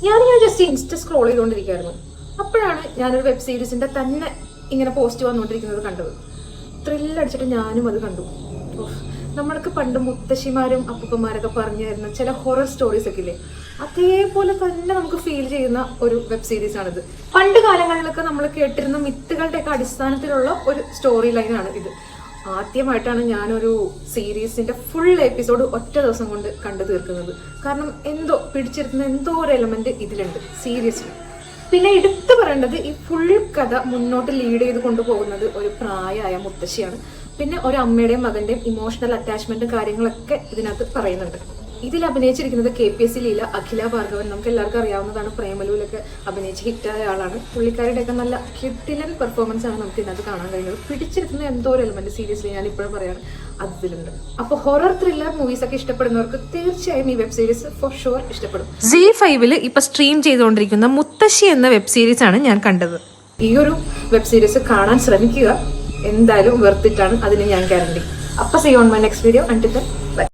ഞാനിങ്ങനെ just insta scroll ചെയ്തുകൊണ്ടിരിക്കുകയായിരുന്നു. അപ്പോഴാണ് ഞാനൊരു വെബ് സീരീസിന്റെ തന്നെ ഇങ്ങനെ പോസ്റ്റ് വന്നുകൊണ്ടിരിക്കുന്നത് കണ്ടത്. ത്രില്ലടിച്ചിട്ട് ഞാനും അത് കണ്ടു. നമ്മൾക്ക് പണ്ട് മുത്തശ്ശിമാരും അപ്പൂപ്പന്മാരൊക്കെ പറഞ്ഞു തരുന്ന ചില ഹൊറർ സ്റ്റോറീസ് ഒക്കെ ഇല്ലേ, അതേപോലെ തന്നെ നമുക്ക് ഫീൽ ചെയ്യുന്ന ഒരു വെബ് സീരീസ് ആണിത്. പണ്ട് കാലങ്ങളിലൊക്കെ നമ്മൾ കേട്ടിരുന്ന മിത്തുകളുടെ ഒക്കെ അടിസ്ഥാനത്തിലുള്ള ഒരു സ്റ്റോറി ലൈനാണ് ഇത്. ആദ്യമായിട്ടാണ് ഞാനൊരു സീരീസിന്റെ ഫുൾ എപ്പിസോഡ് ഒറ്റ ദിവസം കൊണ്ട് കണ്ടു തീർക്കുന്നത്. കാരണം എന്തോ പിടിച്ചിരുത്തുന്ന എന്തോ ഒരു എലമെന്റ് ഇതിലുണ്ട് സീരിയസ്ലി. പിന്നെ എടുത്തു പറയേണ്ടത്, ഈ ഫുൾ കഥ മുന്നോട്ട് ലീഡ് ചെയ്ത് കൊണ്ടുപോകുന്നത് ഒരു പ്രായമായ മുത്തശ്ശിയാണ്. പിന്നെ ഒരു അമ്മയുടെയും മകന്റെയും ഇമോഷണൽ അറ്റാച്ച്മെന്റും കാര്യങ്ങളൊക്കെ ഇതിനകത്ത് പറയുന്നുണ്ട്. ഇതിൽ അഭിനയിച്ചിരിക്കുന്നത് KPSC ലീല, അഖില ഭാർഗവൻ. നമുക്ക് എല്ലാവർക്കും അറിയാവുന്നതാണ്, പ്രേമലൂലൊക്കെ അഭിനയിച്ച് ഹിറ്റായ ആളാണ്. പുള്ളിക്കാരുടെയൊക്കെ നല്ല കിഡിലൻ പെർഫോമൻസ് ആണ് നമുക്ക് ഇതിനകത്ത് കാണാൻ കഴിയുന്നത്. പിടിച്ചിരുത്തുന്ന എന്തോ ഒരു എലമെന്റ് സീരീസ്ലി ഞാൻ ഇപ്പോഴും പറയാണ് അതിലുണ്ട്. അപ്പോൾ ഹൊറർ ത്രില്ലർ മൂവീസ് ഒക്കെ ഇഷ്ടപ്പെടുന്നവർക്ക് തീർച്ചയായും ഈ വെബ് സീരീസ് ഫോർ ഷുവർ ഇഷ്ടപ്പെടും. ZEE5 ഇപ്പൊ സ്ട്രീം ചെയ്തുകൊണ്ടിരിക്കുന്ന മുത്തശ്ശി എന്ന വെബ് സീരീസ് ആണ് ഞാൻ കണ്ടത്. ഈ ഒരു വെബ് സീരീസ് കാണാൻ ശ്രമിക്കുക, എന്തായാലും വെർത്ത് ഇറ്റ് ആണ്, അതിന് ഞാൻ ഗ്യാരണ്ടി. അപ്പോൾ see on my next video. Until then by.